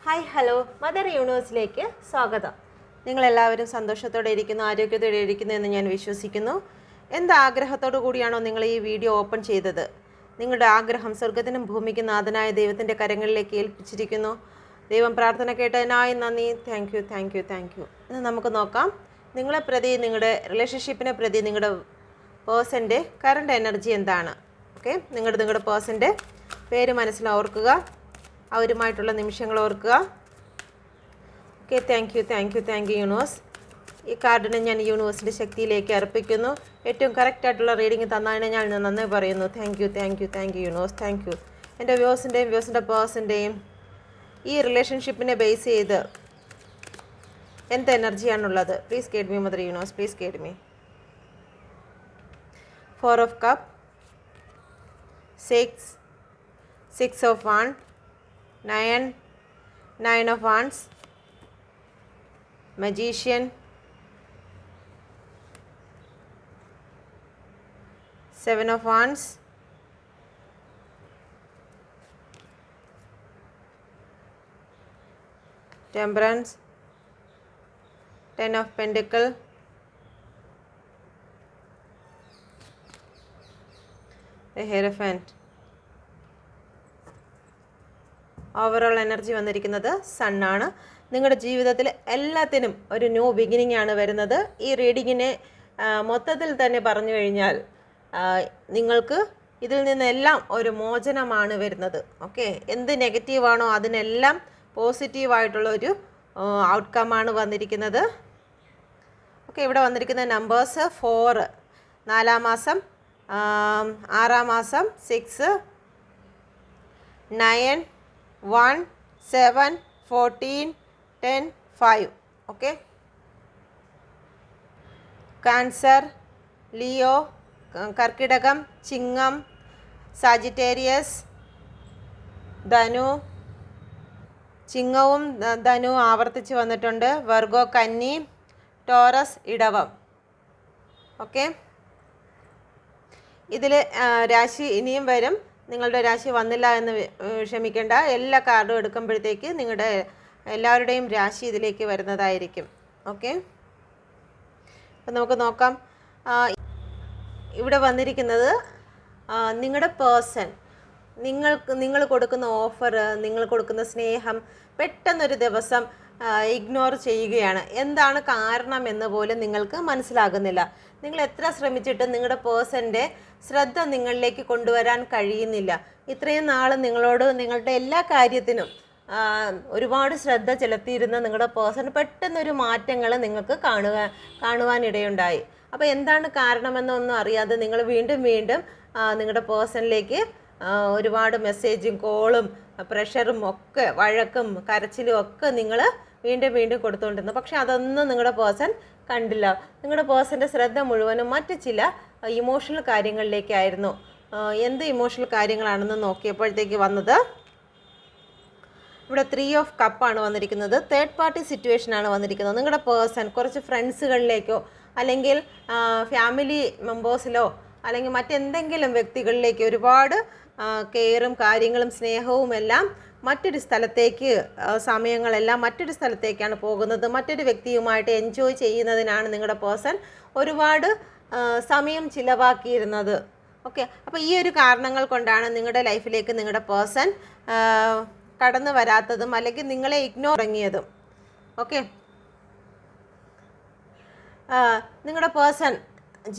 Hi hello mother യൂണിവേഴ്സിലേക്ക് സ്വാഗതം. നിങ്ങളെല്ലാവരും സന്തോഷത്തോടെ ഇരിക്കുന്നു, ആരോഗ്യത്തോടെ ഇരിക്കുന്നു എന്ന് ഞാൻ വിശ്വസിക്കുന്നു. എന്താഗ്രഹത്തോടു കൂടിയാണോ നിങ്ങൾ ഈ വീഡിയോ ഓപ്പൺ ചെയ്തത്? നിങ്ങളുടെ ആഗ്രഹം സ്വർഗത്തിനും ഭൂമിക്കും നാഥനായ ദൈവത്തിൻ്റെ കരങ്ങളിലേക്ക് ഏൽപ്പിച്ചിരിക്കുന്നു. ദൈവം പ്രാർത്ഥന കേട്ടതിനായി നന്ദി. Thank you. ഇന്ന് നമുക്ക് നോക്കാം, നിങ്ങളെ പ്രതി, നിങ്ങളുടെ റിലേഷൻഷിപ്പിനെ പ്രതി നിങ്ങളുടെ പേഴ്സൻ്റെ കറണ്ട് എനർജി എന്താണ്. ഓക്കെ, നിങ്ങളുടെ പേഴ്സൻ്റെ പേര് മനസ്സിൽ ഓർക്കുക, അവരുമായിട്ടുള്ള നിമിഷങ്ങൾ ഓർക്കുക. Okay, thank you universe. ഈ കാർഡിനെ ഞാൻ യൂണിവേഴ്സിൻ്റെ ശക്തിയിലേക്ക് അർപ്പിക്കുന്നു. ഏറ്റവും കറക്റ്റായിട്ടുള്ള റീഡിങ് തന്നതിന് ഞാൻ നന്ദി പറയുന്നു. Thank you universe. Thank you. എൻ്റെ വ്യൂസിൻ്റെ പേഴ്സൻ്റെയും ഈ റിലേഷൻഷിപ്പിനെ ബേസ് ചെയ്ത് എന്ത് എനർജിയാണുള്ളത്? Please guide me mother universe, please guide me. 4 of Cup, 6 of Wands, 9 of Wands, Magician, 7 of Wands, Temperance, 10 of Pentacles, the Hierophant. Overall energy വന്നിരിക്കുന്നത് സണ്ണാണ്. നിങ്ങളുടെ ജീവിതത്തിൽ എല്ലാത്തിനും ഒരു ന്യൂ ബിഗിനിങ് ആണ് വരുന്നത്. ഈ റീഡിങ്ങിനെ മൊത്തത്തിൽ തന്നെ പറഞ്ഞു കഴിഞ്ഞാൽ നിങ്ങൾക്ക് ഇതിൽ നിന്നെല്ലാം ഒരു മോചനമാണ് വരുന്നത്. ഓക്കെ, എന്ത് നെഗറ്റീവാണോ അതിനെല്ലാം പോസിറ്റീവായിട്ടുള്ളൊരു ഔട്ട്കമാണ് വന്നിരിക്കുന്നത്. ഓക്കെ, ഇവിടെ വന്നിരിക്കുന്ന നമ്പേഴ്സ് 4, 4-ാം മാസം, 6-ാം മാസം, 6, 9, 1, 7, 14, 10, 5. ഓക്കെ, കാൻസർ, ലിയോ, കർക്കിടകം, ചിങ്ങം, സാജിറ്റേറിയസ്, ധനു, ചിങ്ങവും ധനു ആവർത്തിച്ച് വന്നിട്ടുണ്ട്. വെർഗോ, കന്നി, ടോറസ്, ഇടവം. ഓക്കെ, ഇതിൽ രാശി ഇനിയും വരും. നിങ്ങളുടെ രാശി വന്നില്ല എന്ന് ക്ഷമിക്കേണ്ട. എല്ലാ കാർഡും എടുക്കുമ്പോഴത്തേക്ക് നിങ്ങളുടെ എല്ലാവരുടെയും രാശി ഇതിലേക്ക് വരുന്നതായിരിക്കും. ഓക്കെ, അപ്പം നമുക്ക് നോക്കാം. ഇവിടെ വന്നിരിക്കുന്നത് നിങ്ങളുടെ പേഴ്സൺ നിങ്ങൾ കൊടുക്കുന്ന ഓഫർ, നിങ്ങൾ കൊടുക്കുന്ന സ്നേഹം പെട്ടെന്നൊരു ദിവസം ഇഗ്നോർ ചെയ്യുകയാണ്. എന്താണ് കാരണം എന്ന് പോലും നിങ്ങൾക്ക് മനസ്സിലാകുന്നില്ല. നിങ്ങൾ എത്ര ശ്രമിച്ചിട്ടും നിങ്ങളുടെ പേഴ്സൻ്റെ ശ്രദ്ധ നിങ്ങളിലേക്ക് കൊണ്ടുവരാൻ കഴിയുന്നില്ല. ഇത്രയും നാൾ നിങ്ങളോട് നിങ്ങളുടെ എല്ലാ കാര്യത്തിനും ഒരുപാട് ശ്രദ്ധ ചെലുത്തിയിരുന്ന നിങ്ങളുടെ പേഴ്സൺ പെട്ടെന്നൊരു മാറ്റങ്ങൾ നിങ്ങൾക്ക് കാണുവാനിടയുണ്ടായി. അപ്പോൾ എന്താണ് കാരണമെന്നൊന്നും അറിയാതെ നിങ്ങൾ വീണ്ടും നിങ്ങളുടെ പേഴ്സണിലേക്ക് ഒരുപാട് മെസ്സേജും കോളും പ്രഷറും ഒക്കെ വഴക്കും കരച്ചിലും ഒക്കെ നിങ്ങൾ വീണ്ടും കൊടുത്തുകൊണ്ടിരുന്നു. പക്ഷെ അതൊന്നും നിങ്ങളുടെ പേഴ്സൺ കണ്ടില്ല. നിങ്ങളുടെ പേഴ്സൻ്റെ ശ്രദ്ധ മുഴുവനും മറ്റ് ചില ഇമോഷണൽ കാര്യങ്ങളിലേക്കായിരുന്നു. എന്ത് ഇമോഷണൽ കാര്യങ്ങളാണെന്ന് നോക്കിയപ്പോഴത്തേക്ക് വന്നത് ഇവിടെ 3 of Cup ആണ് വന്നിരിക്കുന്നത്. തേർഡ് പാർട്ടി സിറ്റുവേഷനാണ് വന്നിരിക്കുന്നത്. നിങ്ങളുടെ പേഴ്സൺ കുറച്ച് ഫ്രണ്ട്സുകളിലേക്കോ അല്ലെങ്കിൽ ഫാമിലി മെമ്പേഴ്സിലോ അല്ലെങ്കിൽ മറ്റെന്തെങ്കിലും വ്യക്തികളിലേക്ക് ഒരുപാട് കെയറും കാര്യങ്ങളും സ്നേഹവും എല്ലാം മറ്റൊരു സ്ഥലത്തേക്ക്, സമയങ്ങളെല്ലാം മറ്റൊരു സ്ഥലത്തേക്കാണ് പോകുന്നത്. മറ്റൊരു വ്യക്തിയുമായിട്ട് എൻജോയ് ചെയ്യുന്നതിനാണ് നിങ്ങളുടെ പേഴ്സൺ ഒരുപാട് സമയം ചിലവാക്കിയിരുന്നത്. ഓക്കെ, അപ്പോൾ ഈ ഒരു കാരണങ്ങൾ കൊണ്ടാണ് നിങ്ങളുടെ ലൈഫിലേക്ക് നിങ്ങളുടെ പേഴ്സൺ കടന്നു വരാത്തതും അല്ലെങ്കിൽ നിങ്ങളെ ഇഗ്നോർ തുടങ്ങിയതും. ഓക്കെ, നിങ്ങളുടെ പേഴ്സൺ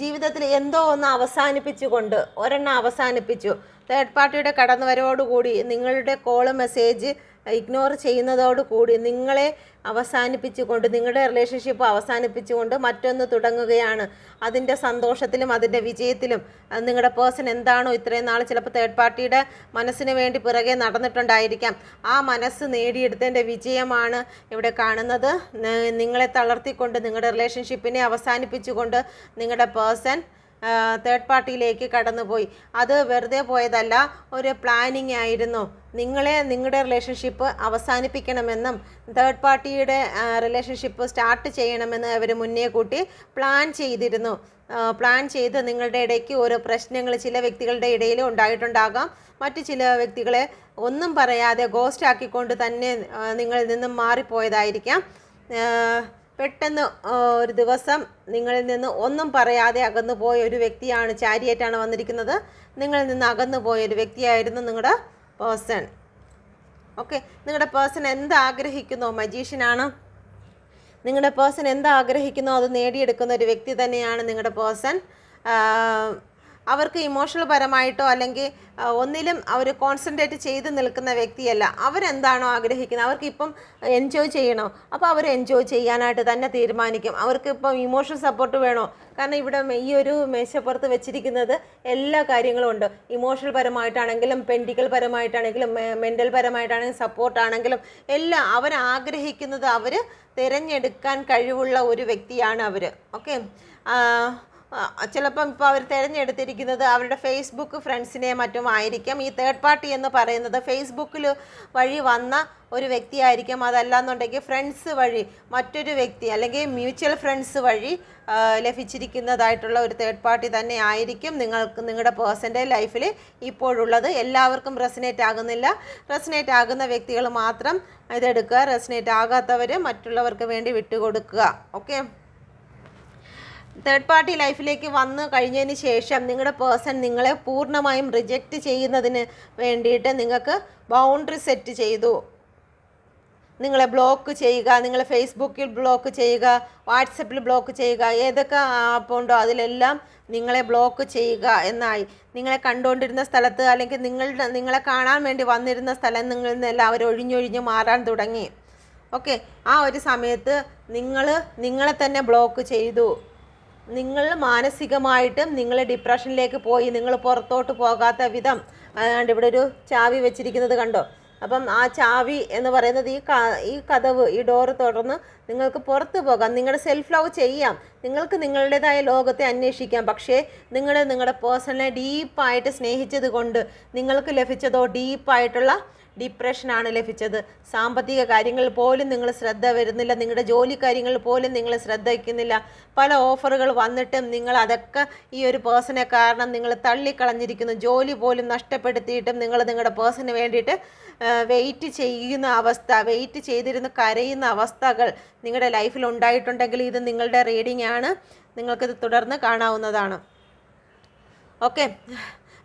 ജീവിതത്തിൽ എന്തോ ഒന്ന് അവസാനിപ്പിച്ചുകൊണ്ട് അവസാനിപ്പിച്ചു. തേർഡ് പാർട്ടിയുടെ കടന്നുവരവോടുകൂടി നിങ്ങളുടെ കോള് മെസ്സേജ് ഇഗ്നോർ ചെയ്യുന്നതോടുകൂടി നിങ്ങളെ അവസാനിപ്പിച്ചുകൊണ്ട്, നിങ്ങളുടെ റിലേഷൻഷിപ്പ് അവസാനിപ്പിച്ചുകൊണ്ട് മറ്റൊന്ന് തുടങ്ങുകയാണ്. അതിൻ്റെ സന്തോഷത്തിലും അതിൻ്റെ വിജയത്തിലും നിങ്ങളുടെ പേഴ്സൺ എന്താണോ ഇത്രയും നാൾ ചിലപ്പോൾ തേർഡ് പാർട്ടിയുടെ മനസ്സിന് വേണ്ടി പിറകെ നടന്നിട്ടുണ്ടായിരിക്കാം. ആ മനസ്സ് നേടിയെടുത്തതിൻ്റെ വിജയമാണ് ഇവിടെ കാണുന്നത്. നിങ്ങളെ തളർത്തിക്കൊണ്ട് നിങ്ങളുടെ റിലേഷൻഷിപ്പിനെ അവസാനിപ്പിച്ചുകൊണ്ട് നിങ്ങളുടെ പേഴ്സൺ തേർഡ് പാർട്ടിയിലേക്ക് കടന്നുപോയി. അത് വെറുതെ പോയതല്ല, ഒരു പ്ലാനിങ് ആയിരുന്നു. നിങ്ങളുടെ റിലേഷൻഷിപ്പ് അവസാനിപ്പിക്കണമെന്നും തേർഡ് പാർട്ടിയുടെ റിലേഷൻഷിപ്പ് സ്റ്റാർട്ട് ചെയ്യണമെന്ന് അവർ മുന്നേ കൂട്ടി പ്ലാൻ ചെയ്തിരുന്നു. പ്ലാൻ ചെയ്ത് നിങ്ങളുടെ ഇടയ്ക്ക് ഓരോ പ്രശ്നങ്ങൾ ചില വ്യക്തികളുടെ ഇടയിൽ ഉണ്ടായിട്ടുണ്ടാകാം. മറ്റു ചില വ്യക്തികളെ ഒന്നും പറയാതെ ഗോസ്റ്റ് ആക്കിക്കൊണ്ട് തന്നെ നിങ്ങളിൽ നിന്നും മാറിപ്പോയതായിരിക്കാം. പെട്ടെന്ന് ഒരു ദിവസം നിങ്ങളിൽ നിന്ന് ഒന്നും പറയാതെ അകന്നു പോയ ഒരു വ്യക്തിയാണ്, ചാരിയേറ്റാണ് വന്നിരിക്കുന്നത്. നിങ്ങളിൽ നിന്ന് അകന്നു പോയ ഒരു വ്യക്തിയായിരുന്നു നിങ്ങളുടെ പേഴ്സൺ. ഓക്കെ, നിങ്ങളുടെ പേഴ്സൺ എന്താഗ്രഹിക്കുന്നോ, മജീഷ്യനാണ്. നിങ്ങളുടെ പേഴ്സൺ എന്താഗ്രഹിക്കുന്നോ അത് നേടിയെടുക്കുന്ന ഒരു വ്യക്തി തന്നെയാണ് നിങ്ങളുടെ പേഴ്സൺ. അവർക്ക് ഇമോഷണൽ പരമായിട്ടോ അല്ലെങ്കിൽ ഒന്നിലും അവർ കോൺസെൻട്രേറ്റ് ചെയ്ത് നിൽക്കുന്ന വ്യക്തിയല്ല. അവരെന്താണോ ആഗ്രഹിക്കുന്നത്, അവർക്കിപ്പം എൻജോയ് ചെയ്യണോ, അപ്പോൾ അവർ എൻജോയ് ചെയ്യാനായിട്ട് തന്നെ തീരുമാനിക്കും. അവർക്കിപ്പം ഇമോഷണൽ സപ്പോർട്ട് വേണോ, കാരണം ഇവിടെ ഈ ഒരു മേശപ്പുറത്ത് വെച്ചിരിക്കുന്നത് എല്ലാ കാര്യങ്ങളും ഉണ്ട്. ഇമോഷണൽ പരമായിട്ടാണെങ്കിലും പെൻഡിക്കൽ പരമായിട്ടാണെങ്കിലും മെൻ്റൽ പരമായിട്ടാണെങ്കിലും സപ്പോർട്ടാണെങ്കിലും എല്ലാം അവരാഗ്രഹിക്കുന്നത് അവർ തിരഞ്ഞെടുക്കാൻ കഴിവുള്ള ഒരു വ്യക്തിയാണ് അവർ. ഓക്കെ, ചിലപ്പം ഇപ്പോൾ അവർ തിരഞ്ഞെടുത്തിരിക്കുന്നത് അവരുടെ ഫേസ്ബുക്ക് ഫ്രണ്ട്സിനെ മറ്റും ആയിരിക്കാം. ഈ തേർഡ് പാർട്ടി എന്ന് പറയുന്നത് ഫേസ്ബുക്കിൽ വഴി വന്ന ഒരു വ്യക്തിയായിരിക്കും. അതല്ലാന്നുണ്ടെങ്കിൽ ഫ്രണ്ട്സ് വഴി മറ്റൊരു വ്യക്തി അല്ലെങ്കിൽ മ്യൂച്വൽ ഫ്രണ്ട്സ് വഴി ലഭിച്ചിരിക്കുന്നതായിട്ടുള്ള ഒരു തേർഡ് പാർട്ടി തന്നെ ആയിരിക്കും നിങ്ങളുടെ പേഴ്സൻ്റെ ലൈഫിൽ ഇപ്പോഴുള്ളത്. എല്ലാവർക്കും റെസനേറ്റ് ആകുന്നില്ല. റെസനേറ്റ് ആകുന്ന വ്യക്തികൾ മാത്രം ഇതെടുക്കുക, റെസനേറ്റ് ആകാത്തവർ മറ്റുള്ളവർക്ക് വേണ്ടി വിട്ടുകൊടുക്കുക. ഓക്കെ, തേർഡ് പാർട്ടി ലൈഫിലേക്ക് വന്നു കഴിഞ്ഞതിന് ശേഷം നിങ്ങളുടെ പേഴ്സൺ നിങ്ങളെ പൂർണ്ണമായും റിജക്റ്റ് ചെയ്യുന്നതിന് വേണ്ടിയിട്ട് നിങ്ങൾക്ക് ബൗണ്ടറി സെറ്റ് ചെയ്തു. നിങ്ങളെ ബ്ലോക്ക് ചെയ്യുക, നിങ്ങൾ ഫേസ്ബുക്കിൽ ബ്ലോക്ക് ചെയ്യുക, വാട്സപ്പിൽ ബ്ലോക്ക് ചെയ്യുക, ഏതൊക്കെ ആപ്പുണ്ടോ അതിലെല്ലാം നിങ്ങളെ ബ്ലോക്ക് ചെയ്യുക എന്നായി. നിങ്ങളെ കണ്ടുകൊണ്ടിരുന്ന സ്ഥലത്ത് അല്ലെങ്കിൽ നിങ്ങളെ കാണാൻ വേണ്ടി വന്നിരുന്ന സ്ഥലങ്ങളിൽ നിന്നെല്ലാം അവർ ഒഴിഞ്ഞൊഴിഞ്ഞ് മാറാൻ തുടങ്ങി. ഓക്കെ, ആ ഒരു സമയത്ത് നിങ്ങളെ തന്നെ ബ്ലോക്ക് ചെയ്തു. നിങ്ങൾ മാനസികമായിട്ടും നിങ്ങൾ ഡിപ്രഷനിലേക്ക് പോയി. നിങ്ങൾ പുറത്തോട്ട് പോകാത്ത വിധം. അതുകൊണ്ട് ഇവിടെ ഒരു ചാവി വെച്ചിരിക്കുന്നത് കണ്ടോ. അപ്പം ആ ചാവി എന്ന് പറയുന്നത് ഈ കതവ്, ഈ ഡോറ് തുറന്ന് നിങ്ങൾക്ക് പുറത്ത് പോകാം. നിങ്ങളുടെ സെൽഫ് ലവ് ചെയ്യാം. നിങ്ങൾക്ക് നിങ്ങളുടേതായ ലോകത്തെ അന്വേഷിക്കാം. പക്ഷേ നിങ്ങളുടെ പേഴ്സണലെ ഡീപ്പായിട്ട് സ്നേഹിച്ചത് കൊണ്ട് നിങ്ങൾക്ക് ലഭിച്ചതോ ഡീപ്പായിട്ടുള്ള ഡിപ്രഷനാണ് ലഭിച്ചത്. സാമ്പത്തിക കാര്യങ്ങളിൽ പോലും നിങ്ങൾ ശ്രദ്ധ വരുന്നില്ല. നിങ്ങളുടെ ജോലി കാര്യങ്ങളിൽ പോലും നിങ്ങൾ ശ്രദ്ധ വയ്ക്കുന്നില്ല. പല ഓഫറുകൾ വന്നിട്ടും നിങ്ങൾ അതൊക്കെ ഈ ഒരു പേഴ്സണെ കാരണം നിങ്ങൾ തള്ളിക്കളഞ്ഞിരിക്കുന്നു. ജോലി പോലും നഷ്ടപ്പെടുത്തിയിട്ടും നിങ്ങളുടെ പേഴ്സണിന് വേണ്ടിയിട്ട് വെയിറ്റ് ചെയ്യുന്ന അവസ്ഥ, വെയിറ്റ് ചെയ്തിരുന്ന് കരയുന്ന അവസ്ഥകൾ നിങ്ങളുടെ ലൈഫിൽ ഉണ്ടായിട്ടുണ്ടെങ്കിൽ ഇത് നിങ്ങളുടെ റീഡിംഗ് ആണ്. നിങ്ങൾക്കിത് തുടർന്ന് കാണാവുന്നതാണ്. ഓക്കെ,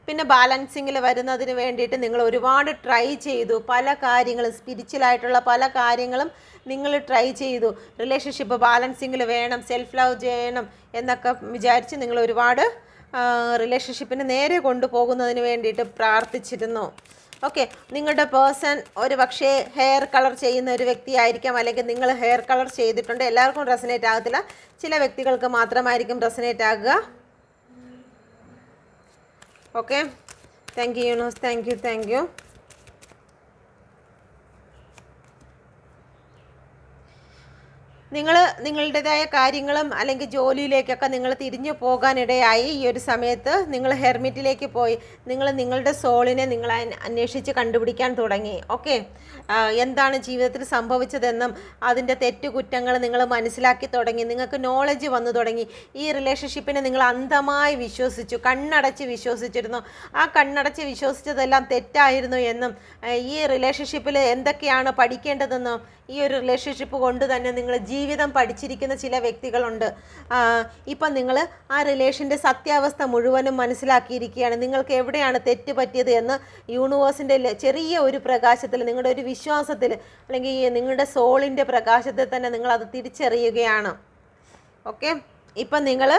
പിന്നെ ബാലൻസിങ്ങിൽ വരുന്നതിന് വേണ്ടിയിട്ട് നിങ്ങൾ ഒരുപാട് ട്രൈ ചെയ്തു. പല കാര്യങ്ങളും സ്പിരിച്വലായിട്ടുള്ള പല കാര്യങ്ങളും നിങ്ങൾ ട്രൈ ചെയ്തു. റിലേഷൻഷിപ്പ് ബാലൻസിങ്ങിൽ വേണം, സെൽഫ് ലവ് ചെയ്യണം എന്നൊക്കെ വിചാരിച്ച് നിങ്ങൾ ഒരുപാട് റിലേഷൻഷിപ്പിന് നേരെ കൊണ്ടുപോകുന്നതിന് വേണ്ടിയിട്ട് പ്രാർത്ഥിച്ചിരുന്നു. ഓക്കെ, നിങ്ങളുടെ പേഴ്സൺ ഒരു പക്ഷേ ഹെയർ കളർ ചെയ്യുന്ന ഒരു വ്യക്തിയായിരിക്കാം, അല്ലെങ്കിൽ നിങ്ങൾ ഹെയർ കളർ ചെയ്തിട്ടുണ്ട്. എല്ലാവർക്കും റെസനേറ്റ് ആകത്തില്ല, ചില വ്യക്തികൾക്ക് മാത്രമായിരിക്കും റെസനേറ്റ് ആകുക. Okay, thank you യൂണോസ്, thank you. നിങ്ങളുടേതായ കാര്യങ്ങളും അല്ലെങ്കിൽ ജോലിയിലേക്കൊക്കെ നിങ്ങൾ തിരിഞ്ഞു പോകാനിടയായി. ഈ ഒരു സമയത്ത് നിങ്ങൾ ഹെർമിറ്റിലേക്ക് പോയി നിങ്ങളുടെ സോളിനെ നിങ്ങൾ അന്വേഷിച്ച് കണ്ടുപിടിക്കാൻ തുടങ്ങി. ഓക്കെ, എന്താണ് ജീവിതത്തിൽ സംഭവിച്ചതെന്നും അതിൻ്റെ തെറ്റുകുറ്റങ്ങൾ നിങ്ങൾ മനസ്സിലാക്കി തുടങ്ങി. നിങ്ങൾക്ക് നോളജ് വന്നു തുടങ്ങി. ഈ റിലേഷൻഷിപ്പിനെ നിങ്ങൾ അന്ധമായി വിശ്വസിച്ചു, കണ്ണടച്ച് വിശ്വസിച്ചിരുന്നു. ആ കണ്ണടച്ച് വിശ്വസിച്ചതെല്ലാം തെറ്റായിരുന്നു എന്നും ഈ റിലേഷൻഷിപ്പിൽ എന്തൊക്കെയാണ് പഠിക്കേണ്ടതെന്നും ഈ ഒരു റിലേഷൻഷിപ്പ് കൊണ്ട് തന്നെ നിങ്ങൾ ജീവിതം പഠിച്ചിരിക്കുന്ന ചില വ്യക്തികളുണ്ട്. ഇപ്പം നിങ്ങൾ ആ റിലേഷൻ്റെ സത്യാവസ്ഥ മുഴുവനും മനസ്സിലാക്കിയിരിക്കുകയാണ്. നിങ്ങൾക്ക് എവിടെയാണ് തെറ്റ് പറ്റിയത് എന്ന് യൂണിവേഴ്സിൻ്റെ ചെറിയ ഒരു പ്രകാശത്തിൽ, നിങ്ങളുടെ ഒരു വിശ്വാസത്തിൽ അല്ലെങ്കിൽ നിങ്ങളുടെ സോളിൻ്റെ പ്രകാശത്തിൽ തന്നെ നിങ്ങളത് തിരിച്ചറിയുകയാണ്. ഓക്കെ, ഇപ്പം നിങ്ങൾ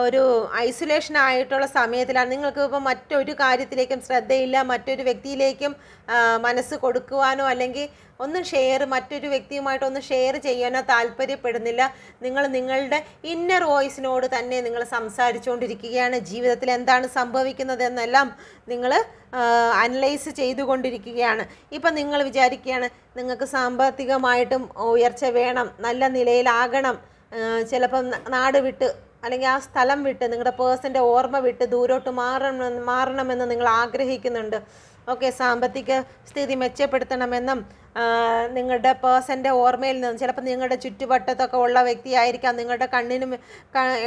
ഒരു ഐസൊലേഷൻ ആയിട്ടുള്ള സമയത്തിലാണ്. നിങ്ങൾക്ക് ഇപ്പം മറ്റൊരു കാര്യത്തിലേക്കും ശ്രദ്ധയില്ല, മറ്റൊരു വ്യക്തിയിലേക്കും മനസ്സ് കൊടുക്കുവാനോ അല്ലെങ്കിൽ മറ്റൊരു വ്യക്തിയുമായിട്ടൊന്ന് ഷെയർ ചെയ്യാനോ താല്പര്യപ്പെടുന്നില്ല. നിങ്ങളുടെ ഇന്നർ വോയിസിനോട് തന്നെ നിങ്ങൾ സംസാരിച്ചുകൊണ്ടിരിക്കുകയാണ്. ജീവിതത്തിൽ എന്താണ് സംഭവിക്കുന്നതെന്നെല്ലാം നിങ്ങൾ അനലൈസ് ചെയ്തുകൊണ്ടിരിക്കുകയാണ്. ഇപ്പം നിങ്ങൾ വിചാരിക്കുകയാണ് നിങ്ങൾക്ക് സാമ്പത്തികമായിട്ടും ഉയർച്ച വേണം, നല്ല നിലയിലാകണം, ചിലപ്പം നാട് വിട്ട് അല്ലെങ്കിൽ ആ സ്ഥലം വിട്ട് നിങ്ങളുടെ പേഴ്സൻ്റെ ഓർമ്മ വിട്ട് ദൂരോട്ട് മാറണമെന്ന് നിങ്ങൾ ആഗ്രഹിക്കുന്നുണ്ട്. ഓക്കെ, സാമ്പത്തിക സ്ഥിതി മെച്ചപ്പെടുത്തണമെന്നും നിങ്ങളുടെ പേഴ്സൻ്റെ ഓർമ്മയിൽ നിന്ന് ചിലപ്പോൾ നിങ്ങളുടെ ചുറ്റുവട്ടത്തൊക്കെ ഉള്ള വ്യക്തിയായിരിക്കാം, നിങ്ങളുടെ കണ്ണിനും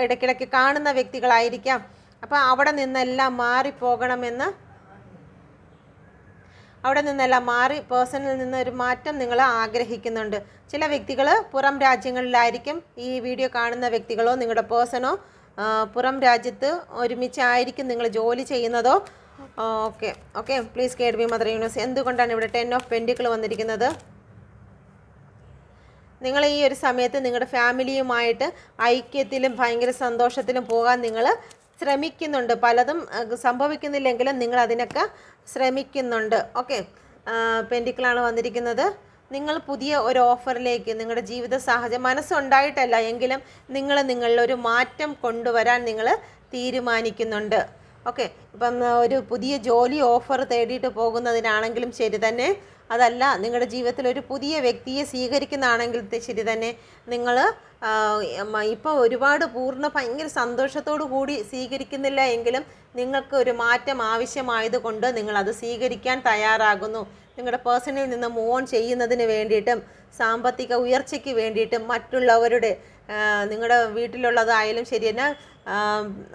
ഇടയ്ക്കിടയ്ക്ക് കാണുന്ന വ്യക്തികളായിരിക്കാം. അപ്പോൾ അവിടെ നിന്നെല്ലാം മാറി പേഴ്സണിൽ നിന്ന് ഒരു മാറ്റം നിങ്ങൾ ആഗ്രഹിക്കുന്നുണ്ട്. ചില വ്യക്തികൾ പുറം രാജ്യങ്ങളിലായിരിക്കും. ഈ വീഡിയോ കാണുന്ന വ്യക്തികളോ നിങ്ങളുടെ പേഴ്സണോ പുറം രാജ്യത്ത് ഒരുമിച്ചായിരിക്കും നിങ്ങൾ ജോലി ചെയ്യുന്നതോ. Okay please guide me mother universe. എന്തുകൊണ്ടാണ് ഇവിടെ 10 ഓഫ് പെൻഡിക്കിൾ വന്നിരിക്കുന്നത്? നിങ്ങൾ ഈ ഒരു സമയത്ത് നിങ്ങളുടെ ഫാമിലിയുമായിട്ട് ഐക്യത്തിലും ഭയങ്കര സന്തോഷത്തിലും പോകാൻ നിങ്ങൾ ശ്രമിക്കുന്നുണ്ട്. പലതും സംഭവിക്കുന്നില്ലെങ്കിലും നിങ്ങൾ അതിനൊക്കെ ശ്രമിക്കുന്നുണ്ട്. ഓക്കെ, പെൻഡിക്കിളാണ് വന്നിരിക്കുന്നത്. നിങ്ങൾ പുതിയ ഒരു ഓഫറിലേക്ക് നിങ്ങളുടെ ജീവിത സാഹചര്യം മനസ്സുണ്ടായിട്ടല്ല എങ്കിലും നിങ്ങളിലൊരു മാറ്റം കൊണ്ടുവരാൻ നിങ്ങൾ തീരുമാനിക്കുന്നുണ്ട്. ഓക്കെ, ഇപ്പം ഒരു പുതിയ ജോലി ഓഫർ തേടിയിട്ട് പോകുന്നതിനാണെങ്കിലും ശരി തന്നെ, അതല്ല നിങ്ങളുടെ ജീവിതത്തിൽ ഒരു പുതിയ വ്യക്തിയെ സ്വീകരിക്കുന്നതാണെങ്കിൽ ശരി തന്നെ, നിങ്ങൾ ഇപ്പോൾ ഒരുപാട് ഭയങ്കര സന്തോഷത്തോടു കൂടി സ്വീകരിക്കുന്നില്ല എങ്കിലും നിങ്ങൾക്ക് ഒരു മാറ്റം ആവശ്യമായതുകൊണ്ട് നിങ്ങളത് സ്വീകരിക്കാൻ തയ്യാറാകുന്നു. നിങ്ങളുടെ പേഴ്സണിൽ നിന്ന് മൂവ് ഓൺ ചെയ്യുന്നതിന് വേണ്ടിയിട്ടും സാമ്പത്തിക ഉയർച്ചയ്ക്ക് വേണ്ടിയിട്ടും മറ്റുള്ളവരുടെ നിങ്ങളുടെ വീട്ടിലുള്ളതായാലും ശരി തന്നെ,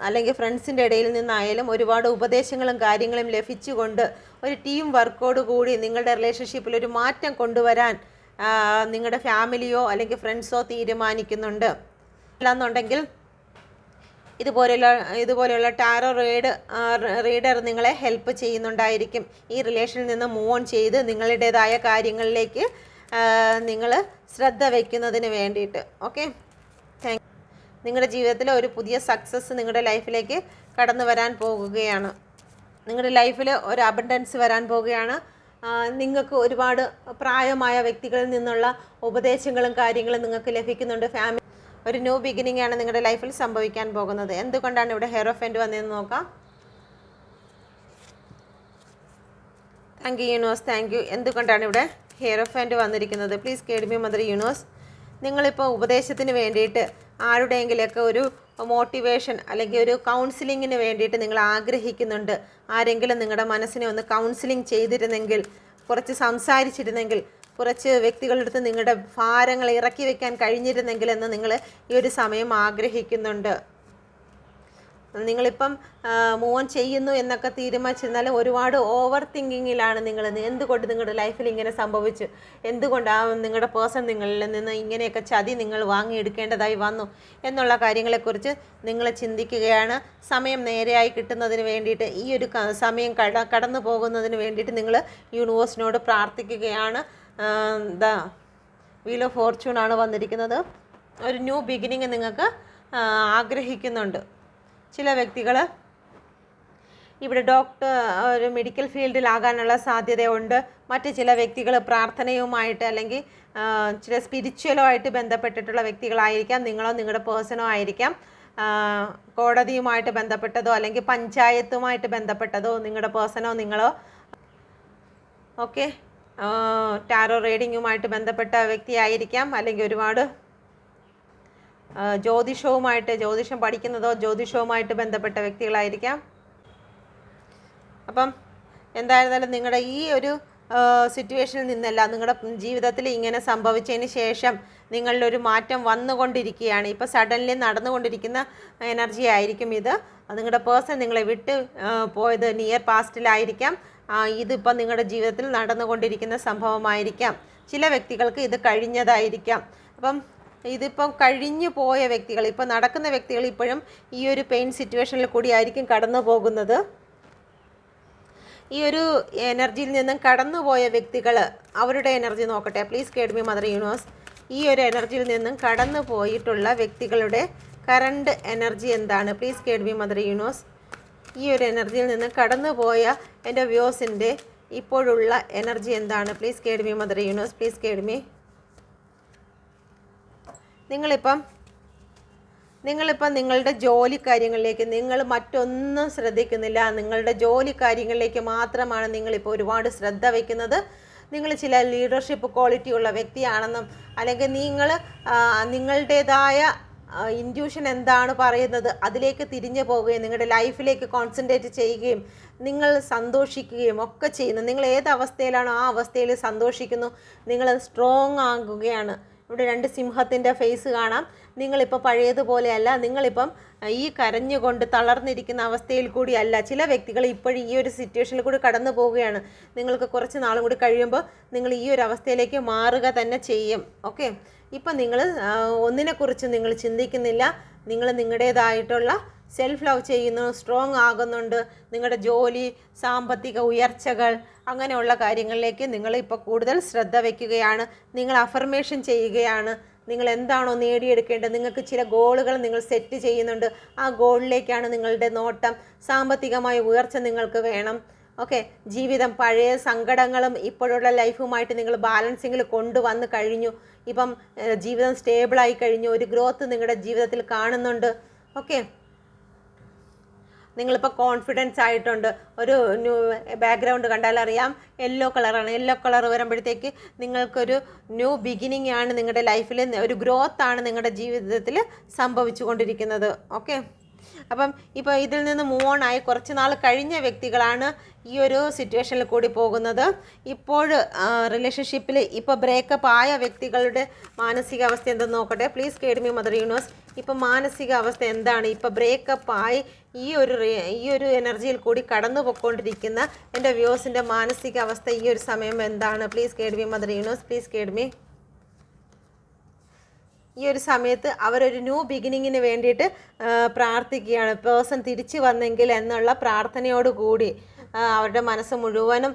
അല്ലെങ്കിൽ ഫ്രണ്ട്സിൻ്റെ ഇടയിൽ നിന്നായാലും ഒരുപാട് ഉപദേശങ്ങളും കാര്യങ്ങളും ലഭിച്ചുകൊണ്ട് ഒരു ടീം വർക്കോട് കൂടി നിങ്ങളുടെ റിലേഷൻഷിപ്പിൽ ഒരു മാറ്റം കൊണ്ടുവരാൻ നിങ്ങളുടെ ഫാമിലിയോ അല്ലെങ്കിൽ ഫ്രണ്ട്സോ തീരുമാനിക്കുന്നുണ്ട്. അല്ലാന്നുണ്ടെങ്കിൽ ഇതുപോലെയുള്ള ടാരോ റീഡർ നിങ്ങളെ ഹെൽപ്പ് ചെയ്യുന്നുണ്ടായിരിക്കും ഈ റിലേഷനിൽ നിന്ന് മൂവ് ഓൺ ചെയ്ത് നിങ്ങളുടേതായ കാര്യങ്ങളിലേക്ക് നിങ്ങൾ ശ്രദ്ധ വയ്ക്കുന്നതിന് വേണ്ടിയിട്ട്. ഓക്കെ, നിങ്ങളുടെ ജീവിതത്തിൽ ഒരു പുതിയ സക്സസ് നിങ്ങളുടെ ലൈഫിലേക്ക് കടന്നു വരാൻ പോകുകയാണ്. നിങ്ങളുടെ ലൈഫിൽ ഒരു അബണ്ടൻസ് വരാൻ പോവുകയാണ്. നിങ്ങൾക്ക് ഒരുപാട് പ്രായമായ വ്യക്തികളിൽ നിന്നുള്ള ഉപദേശങ്ങളും കാര്യങ്ങളും നിങ്ങൾക്ക് ലഭിക്കുന്നുണ്ട്. ഒരു ന്യൂ ബിഗിനിങ് ആണ് നിങ്ങളുടെ ലൈഫിൽ സംഭവിക്കാൻ പോകുന്നത്. എന്തുകൊണ്ടാണ് ഇവിടെ ഹെയറോഫൻറ്റ് വന്നതെന്ന് നോക്കാം. Thank you universe, thank U. എന്തുകൊണ്ടാണ് ഇവിടെ ഹെയറോഫൻറ്റ് വന്നിരിക്കുന്നത്? Please guide me mother universe. നിങ്ങളിപ്പോൾ ഉപദേശത്തിന് വേണ്ടിയിട്ട് ആരുടെയെങ്കിലൊക്കെ ഒരു മോട്ടിവേഷൻ അല്ലെങ്കിൽ ഒരു കൗൺസിലിങ്ങിന് വേണ്ടിയിട്ട് നിങ്ങൾ ആഗ്രഹിക്കുന്നുണ്ട്. ആരെങ്കിലും നിങ്ങളുടെ മനസ്സിനെ ഒന്ന് കൗൺസിലിംഗ് ചെയ്തിരുന്നെങ്കിൽ, കുറച്ച് സംസാരിച്ചിരുന്നെങ്കിൽ, കുറച്ച് വ്യക്തികളുടെ അടുത്ത് നിങ്ങളുടെ ഭാരങ്ങൾ ഇറക്കി വയ്ക്കാൻ കഴിഞ്ഞിരുന്നെങ്കിൽ എന്ന് നിങ്ങൾ ഈ ഒരു സമയം ആഗ്രഹിക്കുന്നുണ്ട്. നിങ്ങളിപ്പം മൂവ് ഓൺ ചെയ്യുന്നു എന്നൊക്കെ തീരുമാനിച്ചിരുന്നാലും ഒരുപാട് ഓവർ തിങ്കിങ്ങിലാണ് നിങ്ങൾ. എന്തുകൊണ്ട് നിങ്ങളുടെ ലൈഫിൽ ഇങ്ങനെ സംഭവിച്ചു, എന്തുകൊണ്ടാണ് നിങ്ങളുടെ പേഴ്സൺ നിങ്ങളിൽ നിന്ന് ഇങ്ങനെയൊക്കെ ചതി നിങ്ങൾ വാങ്ങിയെടുക്കേണ്ടതായി വന്നു എന്നുള്ള കാര്യങ്ങളെക്കുറിച്ച് നിങ്ങൾ ചിന്തിക്കുകയാണ്. സമയം നേരെയായി കിട്ടുന്നതിന് വേണ്ടിയിട്ട്, ഈ ഒരു സമയം കടന്നു പോകുന്നതിന് വേണ്ടിയിട്ട് നിങ്ങൾ യൂണിവേഴ്സിനോട് പ്രാർത്ഥിക്കുകയാണ്. വീൽ ഓഫ് ഫോർച്യൂൺ ആണ് വന്നിരിക്കുന്നത്. ഒരു ന്യൂ ബിഗിനിങ് നിങ്ങൾക്ക് ആഗ്രഹിക്കുന്നുണ്ട്. ചില വ്യക്തികൾ ഇവിടെ ഒരു മെഡിക്കൽ ഫീൽഡിലാകാനുള്ള സാധ്യതയുണ്ട്. മറ്റ് ചില വ്യക്തികൾ പ്രാർത്ഥനയുമായിട്ട് അല്ലെങ്കിൽ ചില സ്പിരിച്വലുമായിട്ട് ബന്ധപ്പെട്ടിട്ടുള്ള വ്യക്തികളായിരിക്കാം. നിങ്ങളോ നിങ്ങളുടെ പേഴ്സണോ ആയിരിക്കാം. കോടതിയുമായിട്ട് ബന്ധപ്പെട്ടതോ അല്ലെങ്കിൽ പഞ്ചായത്തുമായിട്ട് ബന്ധപ്പെട്ടതോ നിങ്ങളുടെ പേഴ്സണോ നിങ്ങളോ. ഓക്കെ, ടാരോ റീഡിങ്ങുമായിട്ട് ബന്ധപ്പെട്ട വ്യക്തിയായിരിക്കാം. അല്ലെങ്കിൽ ഒരുപാട് ജ്യോതിഷം പഠിക്കുന്നതോ ജ്യോതിഷവുമായിട്ട് ബന്ധപ്പെട്ട വ്യക്തികളായിരിക്കാം. അപ്പം എന്തായിരുന്നാലും നിങ്ങളുടെ ഈ ഒരു സിറ്റുവേഷനിൽ നിന്നല്ല, നിങ്ങളുടെ ജീവിതത്തിൽ ഇങ്ങനെ സംഭവിച്ചതിന് ശേഷം നിങ്ങളിലൊരു മാറ്റം വന്നുകൊണ്ടിരിക്കുകയാണ്. ഇപ്പോൾ സഡൻലി നടന്നുകൊണ്ടിരിക്കുന്ന എനർജി ആയിരിക്കും ഇത്. നിങ്ങളുടെ പേഴ്സൺ നിങ്ങളെ വിട്ട് പോയത് നിയർ പാസ്റ്റിലായിരിക്കാം. ഇതിപ്പോൾ നിങ്ങളുടെ ജീവിതത്തിൽ നടന്നുകൊണ്ടിരിക്കുന്ന സംഭവമായിരിക്കാം. ചില വ്യക്തികൾക്ക് ഇത് കഴിഞ്ഞതായിരിക്കാം. അപ്പം ഇതിപ്പം കഴിഞ്ഞു പോയ വ്യക്തികൾ, ഇപ്പോൾ നടക്കുന്ന വ്യക്തികൾ ഇപ്പോഴും ഈ ഒരു പെയിൻ സിറ്റുവേഷനിൽ കൂടി ആയിരിക്കും കടന്നു പോകുന്നത്. ഈ ഒരു എനർജിയിൽ നിന്നും കടന്നുപോയ വ്യക്തികൾ അവരുടെ എനർജി നോക്കട്ടെ. Please guide me mother universe. ഈ ഒരു എനർജിയിൽ നിന്നും കടന്നു പോയിട്ടുള്ള വ്യക്തികളുടെ കറണ്ട് എനർജി എന്താണ്? Please guide me mother universe. ഈ ഒരു എനർജിയിൽ നിന്ന് കടന്നുപോയ എൻ്റെ വ്യൂസിൻ്റെ ഇപ്പോഴുള്ള എനർജി എന്താണ്? Please guide me mother universe. Please guide me. നിങ്ങളിപ്പം നിങ്ങളുടെ ജോലി കാര്യങ്ങളിലേക്ക് നിങ്ങൾ മറ്റൊന്നും ശ്രദ്ധിക്കുന്നില്ല. നിങ്ങളുടെ ജോലി കാര്യങ്ങളിലേക്ക് മാത്രമാണ് നിങ്ങളിപ്പോൾ ഒരുപാട് ശ്രദ്ധ വയ്ക്കുന്നത്. നിങ്ങൾ ചില ലീഡർഷിപ്പ് ക്വാളിറ്റി ഉള്ള വ്യക്തിയാണെന്നും അല്ലെങ്കിൽ നിങ്ങൾ നിങ്ങളുടേതായ ഇൻറ്റ്യൂഷൻ എന്താണ് പറയുന്നത് അതിലേക്ക് തിരിഞ്ഞു പോവുകയും നിങ്ങളുടെ ലൈഫിലേക്ക് കോൺസെൻട്രേറ്റ് ചെയ്യുകയും നിങ്ങൾ സന്തോഷിക്കുകയും ഒക്കെ ചെയ്യുന്നു. നിങ്ങൾ ഏത് അവസ്ഥയിലാണോ ആ അവസ്ഥയിൽ സന്തോഷിക്കുന്നു, നിങ്ങൾ സ്ട്രോങ് ആകുകയാണ്. ഇവിടെ 2 സിംഹത്തിൻ്റെ ഫേസ് കാണാം. നിങ്ങളിപ്പോൾ പഴയതുപോലെയല്ല, നിങ്ങളിപ്പം ഈ കരഞ്ഞുകൊണ്ട് തളർന്നിരിക്കുന്ന അവസ്ഥയിൽ കൂടിയല്ല. ചില വ്യക്തികൾ ഇപ്പോഴും ഈ ഒരു സിറ്റുവേഷനിൽ കൂടി കടന്നു പോവുകയാണ്. നിങ്ങൾക്ക് കുറച്ച് നാളും കൂടി കഴിയുമ്പോൾ നിങ്ങൾ ഈ ഒരു അവസ്ഥയിലേക്ക് മാറുക തന്നെ ചെയ്യും. ഓക്കെ, ഇപ്പം നിങ്ങൾ ഒന്നിനെക്കുറിച്ച് നിങ്ങൾ ചിന്തിക്കുന്നില്ല. നിങ്ങൾ നിങ്ങളുടേതായിട്ടുള്ള സെൽഫ് ലവ് ചെയ്യുന്നു, സ്ട്രോങ് ആകുന്നുണ്ട്. നിങ്ങളുടെ ജോലി, സാമ്പത്തിക ഉയർച്ചകൾ, അങ്ങനെയുള്ള കാര്യങ്ങളിലേക്ക് നിങ്ങൾ ഇപ്പോൾ കൂടുതൽ ശ്രദ്ധ വയ്ക്കുകയാണ്. നിങ്ങൾ അഫർമേഷൻ ചെയ്യുകയാണ്. നിങ്ങൾ എന്താണോ നേടിയെടുക്കേണ്ടത്, നിങ്ങൾക്ക് ചില ഗോളുകൾ നിങ്ങൾ സെറ്റ് ചെയ്യുന്നുണ്ട്. ആ ഗോളിലേക്കാണ് നിങ്ങളുടെ നോട്ടം. സാമ്പത്തികമായ ഉയർച്ച നിങ്ങൾക്ക് വേണം. ഓക്കെ, ജീവിതം പഴയ സങ്കടങ്ങളും ഇപ്പോഴുള്ള ലൈഫുമായിട്ട് നിങ്ങൾ ബാലൻസിങ്ങിൽ കൊണ്ടുവന്ന് കഴിഞ്ഞു. ഇപ്പം ജീവിതം സ്റ്റേബിളായി കഴിഞ്ഞു. ഒരു ഗ്രോത്ത് നിങ്ങളുടെ ജീവിതത്തിൽ കാണുന്നുണ്ട്. ഓക്കെ, നിങ്ങളിപ്പോൾ കോൺഫിഡൻസ് ആയിട്ടുണ്ട്. ഒരു ന്യൂ ബാക്ക്ഗ്രൗണ്ട് കണ്ടാൽ അറിയാം, യെല്ലോ കളറാണ്. യെല്ലോ കളർ വരുമ്പോഴത്തേക്ക് നിങ്ങൾക്കൊരു ന്യൂ ബിഗിനിങ് ആണ് നിങ്ങളുടെ ലൈഫിൽ, ഒരു ഗ്രോത്ത് ആണ് നിങ്ങളുടെ ജീവിതത്തിൽ സംഭവിച്ചു കൊണ്ടിരിക്കുന്നത്. ഓക്കെ, അപ്പം ഇപ്പോൾ ഇതിൽ നിന്ന് മൂവ് ഓൺ ആയി കുറച്ച് നാൾ കഴിഞ്ഞ വ്യക്തികളാണ് ഈ ഒരു സിറ്റുവേഷനിൽ കൂടി പോകുന്നത്. ഇപ്പോൾ റിലേഷൻഷിപ്പിൽ ഇപ്പോൾ ബ്രേക്കപ്പ് ആയ വ്യക്തികളുടെ മാനസികാവസ്ഥ എന്തെന്ന് നോക്കട്ടെ. Please guide me mother universe. ഇപ്പം മാനസികാവസ്ഥ എന്താണ്? ഇപ്പോൾ ബ്രേക്കപ്പ് ആയി ഈ ഒരു എനർജിയിൽ കൂടി കടന്നു പോയിക്കൊണ്ടിരിക്കുന്ന എൻ്റെ വ്യൂസിൻ്റെ മാനസികാവസ്ഥ ഈ ഒരു സമയം എന്താണ്? Please guide me mother universe. Please guide me. ഈ ഒരു സമയത്ത് അവരൊരു ന്യൂ ബിഗിനിങ്ങിന് വേണ്ടിയിട്ട് പ്രാർത്ഥിക്കുകയാണ്. പേഴ്സൺ തിരിച്ചു വന്നെങ്കിൽ എന്നുള്ള പ്രാർത്ഥനയോടുകൂടി അവരുടെ മനസ്സ് മുഴുവനും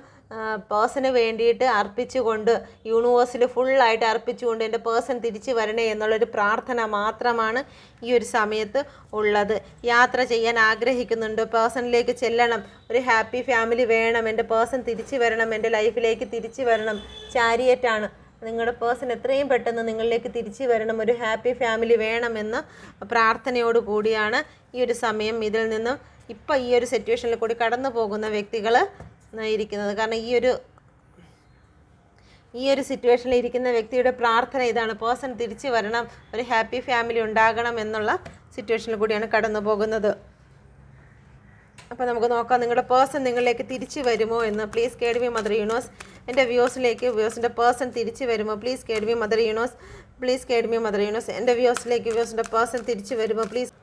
പേഴ്സന് വേണ്ടിയിട്ട് അർപ്പിച്ചുകൊണ്ട്, യൂണിവേഴ്സിൽ ഫുള്ളായിട്ട് അർപ്പിച്ചുകൊണ്ട് എൻ്റെ പേഴ്സൺ തിരിച്ചു വരണേ എന്നുള്ളൊരു പ്രാർത്ഥന മാത്രമാണ് ഈ ഒരു സമയത്ത് ഉള്ളത്. യാത്ര ചെയ്യാൻ ആഗ്രഹിക്കുന്നുണ്ട്, പേഴ്സണിലേക്ക് ചെല്ലണം, ഒരു ഹാപ്പി ഫാമിലി വേണം, എൻ്റെ പേഴ്സൺ തിരിച്ചു വരണം, എൻ്റെ ലൈഫിലേക്ക് തിരിച്ചു വരണം. ചാരിയറ്റാണ്. നിങ്ങളുടെ പേഴ്സൺ എത്രയും പെട്ടെന്ന് നിങ്ങളിലേക്ക് തിരിച്ചു വരണം, ഒരു ഹാപ്പി ഫാമിലി വേണമെന്ന പ്രാർത്ഥനയോട് കൂടിയാണ് ഈ ഒരു സമയം ഇതിൽ നിന്നും ഇപ്പം ഈ ഒരു സിറ്റുവേഷനിൽ കൂടി കടന്നു പോകുന്ന വ്യക്തികൾ ഇരിക്കുന്നത്. കാരണം ഈ ഒരു സിറ്റുവേഷനിൽ ഇരിക്കുന്ന വ്യക്തിയുടെ പ്രാർത്ഥന ഇതാണ്, പേഴ്സൺ തിരിച്ചു വരണം, ഒരു ഹാപ്പി ഫാമിലി ഉണ്ടാകണം എന്നുള്ള സിറ്റുവേഷനിൽ കൂടിയാണ് കടന്നു പോകുന്നത്. അപ്പോൾ നമുക്ക് നോക്കാം നിങ്ങളുടെ പേഴ്സൺ നിങ്ങളിലേക്ക് തിരിച്ചു വരുമോ എന്ന്. Please guide me mother universe. എൻ്റെ വ്യൂസിൻ്റെ പേഴ്സൺ തിരിച്ചു വരുമോ? Please guide me mother universe. Please guide me mother universe. എൻ്റെ വ്യൂസിൻ്റെ പേഴ്സൺ തിരിച്ചു വരുമോ? പ്ലീസ്.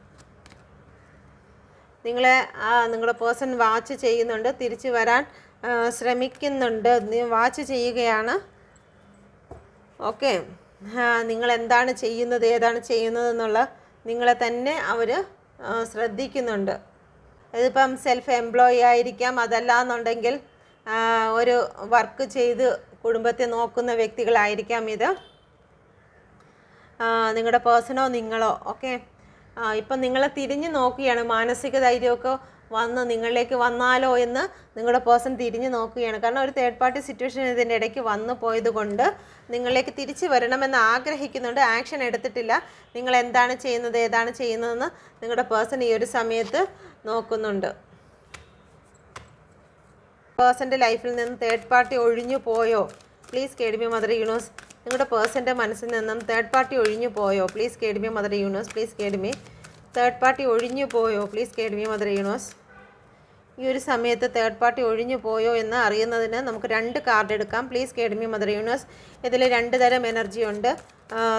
നിങ്ങളുടെ പേഴ്സൺ വാച്ച് ചെയ്യുന്നുണ്ട്, തിരിച്ചു വരാൻ ശ്രമിക്കുന്നുണ്ട്, വാച്ച് ചെയ്യുകയാണ്. ഓക്കെ, നിങ്ങൾ എന്താണ് ചെയ്യുന്നത്, ഏതാണ് ചെയ്യുന്നത് എന്നുള്ള നിങ്ങളെ തന്നെ അവർ ശ്രദ്ധിക്കുന്നുണ്ട്. ഇതിപ്പം സെൽഫ് എംപ്ലോയി ആയിരിക്കാം, അതല്ല എന്നുണ്ടെങ്കിൽ ഒരു വർക്ക് ചെയ്ത് കുടുംബത്തെ നോക്കുന്ന വ്യക്തികളായിരിക്കാം ഇത്. നിങ്ങളുടെ പേഴ്സണോ നിങ്ങളോ. ഓക്കെ, ഇപ്പം നിങ്ങളെ തിരിഞ്ഞ് നോക്കുകയാണ്. മാനസിക ധൈര്യമൊക്കെ വന്ന് നിങ്ങളിലേക്ക് വന്നാലോ എന്ന് നിങ്ങളുടെ പേഴ്സൺ തിരിഞ്ഞ് നോക്കുകയാണ്. കാരണം ഒരു തേർഡ് പാർട്ടി സിറ്റുവേഷൻ ഇതിൻ്റെ ഇടയ്ക്ക് വന്നു പോയത് കൊണ്ട് നിങ്ങളിലേക്ക് തിരിച്ചു വരണമെന്ന് ആഗ്രഹിക്കുന്നുണ്ട്. ആക്ഷൻ എടുത്തിട്ടില്ല. നിങ്ങൾ എന്താണ് ചെയ്യുന്നത്, ഏതാണ് ചെയ്യുന്നതെന്ന് നിങ്ങളുടെ പേഴ്സൺ ഈ ഒരു സമയത്ത് നോക്കുന്നുണ്ട്. പേഴ്സൻ്റെ ലൈഫിൽ നിന്ന് തേർഡ് പാർട്ടി ഒഴിഞ്ഞു പോയോ? Please guide me mother universe. നിങ്ങളുടെ പേഴ്സൻ്റെ മനസ്സിൽ നിന്നും തേർഡ് പാർട്ടി ഒഴിഞ്ഞു പോയോ? Please guide me mother universe. Please guide me. Third party ഒഴിഞ്ഞു പോയോ? Please guide me mother universe. ഈ ഒരു സമയത്ത് തേർഡ് പാർട്ടി ഒഴിഞ്ഞു പോയോ എന്ന് അറിയുന്നതിന് നമുക്ക് 2 കാർഡ് എടുക്കാം. Please guide me mother universe. ഇതിൽ 2 തരം എനർജി ഉണ്ട്.